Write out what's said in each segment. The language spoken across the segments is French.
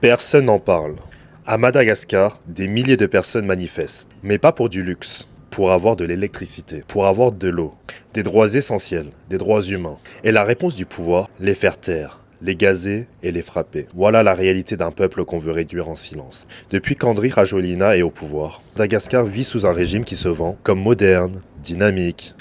Personne n'en parle. À Madagascar, des milliers de personnes manifestent, mais pas pour du luxe, pour avoir de l'électricité, pour avoir de l'eau, des droits essentiels, des droits humains. Et la réponse du pouvoir, les faire taire, les gazer et les frapper. Voilà la réalité d'un peuple qu'on veut réduire en silence. Depuis qu'Andry Rajoelina est au pouvoir, Madagascar vit sous un régime qui se vend comme moderne, dynamique,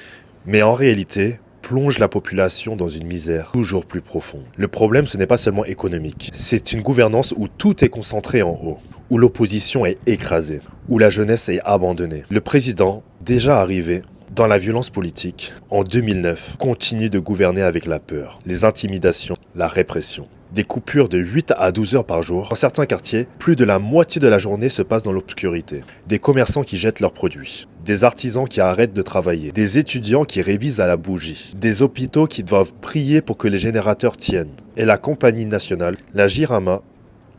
mais en réalité plonge la population dans une misère toujours plus profonde. Le problème, ce n'est pas seulement économique, c'est une gouvernance où tout est concentré en haut, où l'opposition est écrasée, où la jeunesse est abandonnée. Le président, déjà arrivé dans la violence politique, en 2009, continue de gouverner avec la peur, les intimidations, la répression. Des coupures de 8 à 12 heures par jour. Dans certains quartiers, plus de la moitié de la journée se passe dans l'obscurité. Des commerçants qui jettent leurs produits. Des artisans qui arrêtent de travailler. Des étudiants qui révisent à la bougie. Des hôpitaux qui doivent prier pour que les générateurs tiennent. Et la compagnie nationale, la Jirama,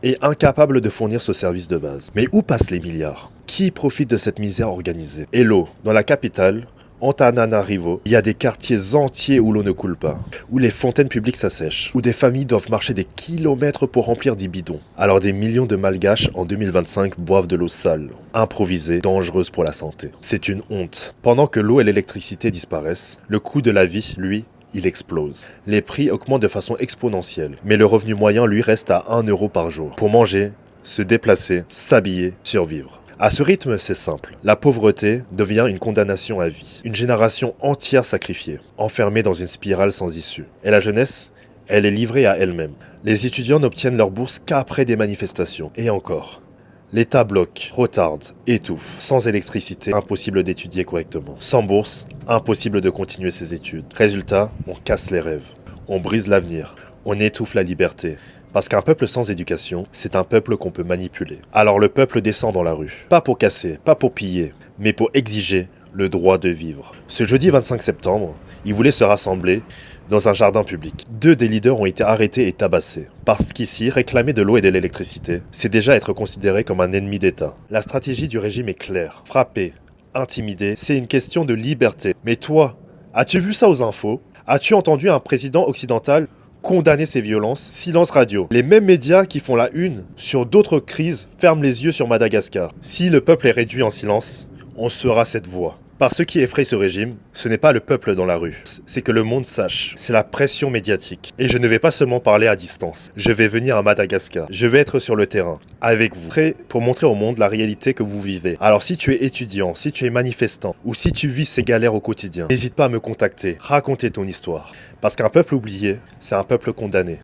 est incapable de fournir ce service de base. Mais où passent les milliards? Qui profite de cette misère organisée? Et l'eau, dans la capitale, Antananarivo, il y a des quartiers entiers où l'eau ne coule pas, où les fontaines publiques s'assèchent, où des familles doivent marcher des kilomètres pour remplir des bidons. Alors des millions de Malgaches en 2025 boivent de l'eau sale, improvisée, dangereuse pour la santé. C'est une honte. Pendant que l'eau et l'électricité disparaissent, le coût de la vie, lui, il explose. Les prix augmentent de façon exponentielle, mais le revenu moyen, lui, reste à 1 euro par jour. Pour manger, se déplacer, s'habiller, survivre. À ce rythme, c'est simple. La pauvreté devient une condamnation à vie. Une génération entière sacrifiée, enfermée dans une spirale sans issue. Et la jeunesse, elle est livrée à elle-même. Les étudiants n'obtiennent leur bourse qu'après des manifestations. Et encore. L'État bloque, retarde, étouffe. Sans électricité, impossible d'étudier correctement. Sans bourse, impossible de continuer ses études. Résultat, on casse les rêves. On brise l'avenir. On étouffe la liberté. Parce qu'un peuple sans éducation, c'est un peuple qu'on peut manipuler. Alors le peuple descend dans la rue. Pas pour casser, pas pour piller, mais pour exiger le droit de vivre. Ce jeudi 25 septembre, ils voulaient se rassembler dans un jardin public. 2 des leaders ont été arrêtés et tabassés. Parce qu'ici, réclamer de l'eau et de l'électricité, c'est déjà être considéré comme un ennemi d'État. La stratégie du régime est claire. Frapper, intimider, c'est une question de liberté. Mais toi, as-tu vu ça aux infos? As-tu entendu un président occidental condamner ces violences? Silence radio. Les mêmes médias qui font la une sur d'autres crises ferment les yeux sur Madagascar. Si le peuple est réduit en silence, on sera cette voix. Par ce qui effraie ce régime, ce n'est pas le peuple dans la rue, c'est que le monde sache. C'est la pression médiatique. Et je ne vais pas seulement parler à distance. Je vais venir à Madagascar. Je vais être sur le terrain, avec vous, prêt pour montrer au monde la réalité que vous vivez. Alors si tu es étudiant, si tu es manifestant, ou si tu vis ces galères au quotidien, n'hésite pas à me contacter, raconter ton histoire. Parce qu'un peuple oublié, c'est un peuple condamné.